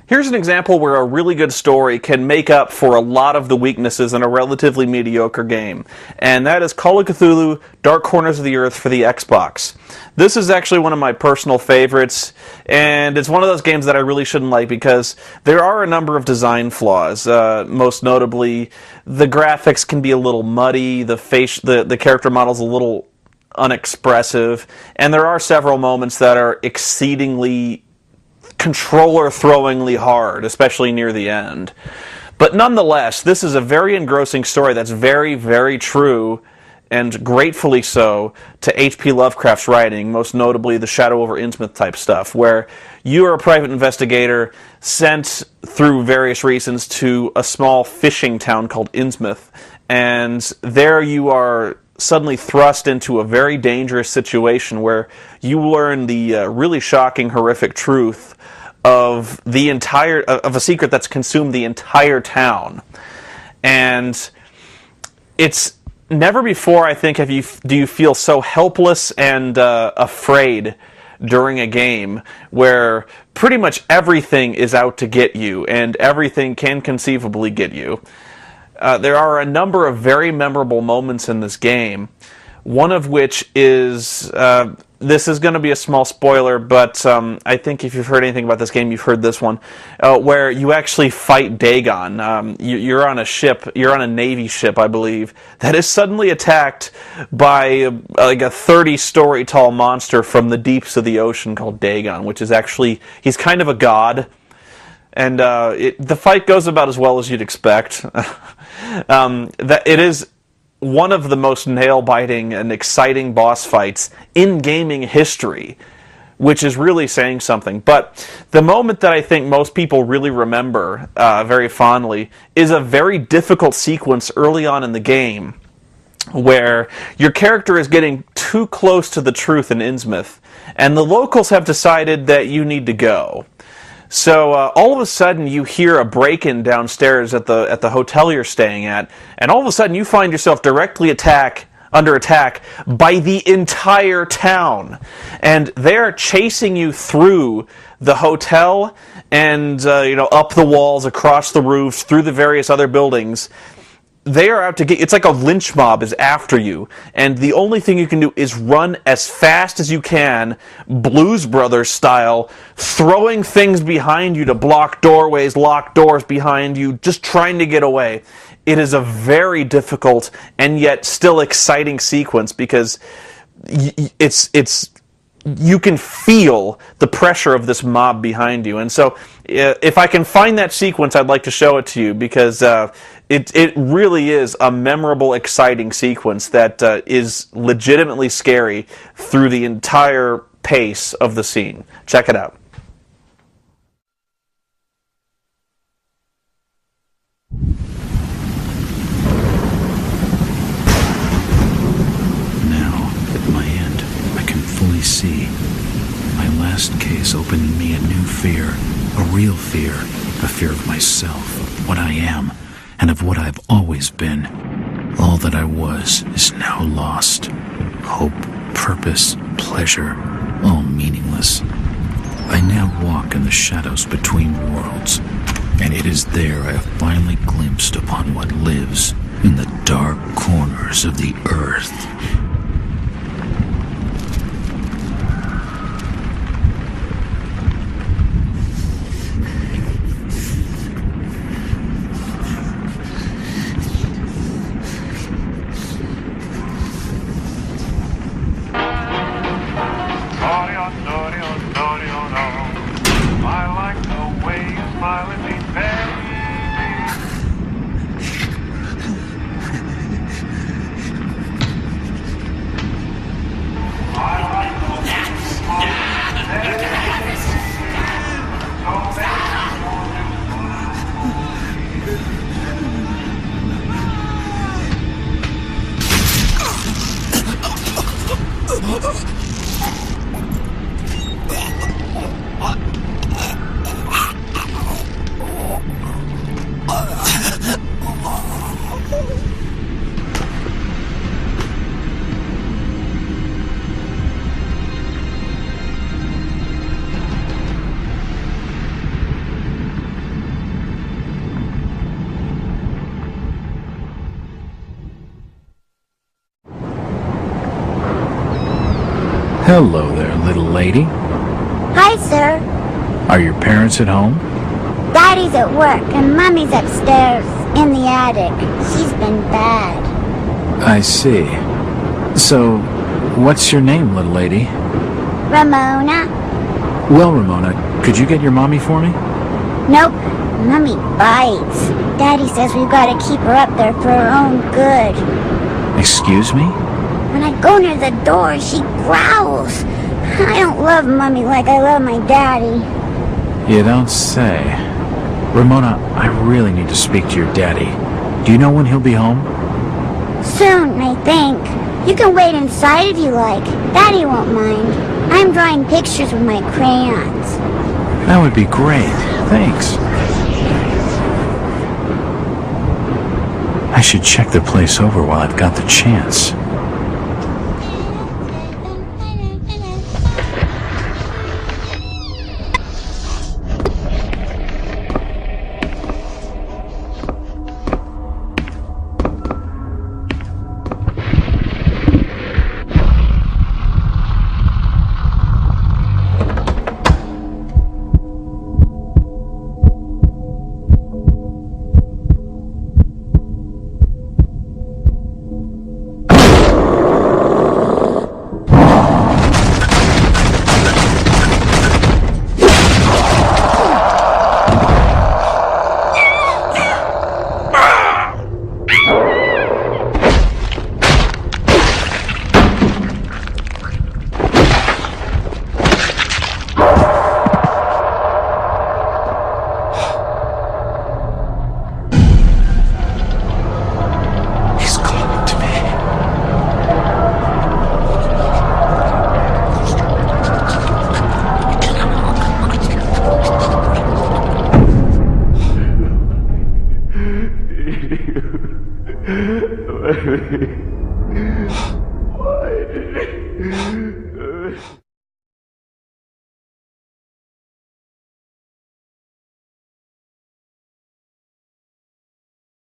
Here's an example where a really good story can make up for a lot of the weaknesses in a relatively mediocre game, and that is Call of Cthulhu: Dark Corners of the Earth for the Xbox. This is actually one of my personal favorites, and it's one of those games that I really shouldn't like because there are a number of design flaws. Most notably, the graphics can be a little muddy, the character model's a little unexpressive, and there are several moments that are exceedingly controller-throwingly hard, especially near the end. But nonetheless, this is a very engrossing story that's very, very true, and gratefully so, to H.P. Lovecraft's writing, most notably the Shadow over Innsmouth type stuff, where you are a private investigator sent through various reasons to a small fishing town called Innsmouth, and there you are suddenly thrust into a very dangerous situation where you learn the really shocking, horrific truth of a secret that's consumed the entire town. And it's never before, I think, do you feel so helpless and afraid during a game where pretty much everything is out to get you, and everything can conceivably get you. There are a number of very memorable moments in this game, one of which is, this is going to be a small spoiler, but I think if you've heard anything about this game, you've heard this one, where you actually fight Dagon. You're on a ship, you're on a Navy ship, I believe, that is suddenly attacked by like a 30-story tall monster from the deeps of the ocean called Dagon, which is actually, he's kind of a god. And the fight goes about as well as you'd expect. That it is one of the most nail-biting and exciting boss fights in gaming history, which is really saying something. But the moment that I think most people really remember very fondly is a very difficult sequence early on in the game, where your character is getting too close to the truth in Innsmouth, and the locals have decided that you need to go. So all of a sudden you hear a break-in downstairs at the hotel you're staying at, and all of a sudden you find yourself directly under attack by the entire town, and they're chasing you through the hotel and up the walls, across the roofs, through the various other buildings. They are out to get you. It's like a lynch mob is after you, and the only thing you can do is run as fast as you can, Blues Brothers style, throwing things behind you to block doorways, lock doors behind you, just trying to get away. It is a very difficult and yet still exciting sequence because you can feel the pressure of this mob behind you. And so if I can find that sequence, I'd like to show it to you because it really is a memorable, exciting sequence that is legitimately scary through the entire pace of the scene. Check it out. Now, at my end, I can fully see. My last case opened in me a new fear, a real fear, a fear of myself, of what I am, and of what I've always been. All that I was is now lost. Hope, purpose, pleasure, all meaningless. I now walk in the shadows between worlds, and it is there I have finally glimpsed upon what lives in the dark corners of the earth. Hello there, little lady. Hi, sir. Are your parents at home? Daddy's at work and Mommy's upstairs in the attic. She's been bad. I see. So, what's your name, little lady? Ramona? Well, Ramona, could you get your mommy for me? Nope. Mommy bites. Daddy says we've got to keep her up there for her own good. Excuse me? When I go near the door, she growls. I don't love Mommy like I love my daddy. You don't say. Ramona, I really need to speak to your daddy. Do you know when he'll be home? Soon, I think. You can wait inside if you like. Daddy won't mind. I'm drawing pictures with my crayons. That would be great. Thanks. I should check the place over while I've got the chance. Why?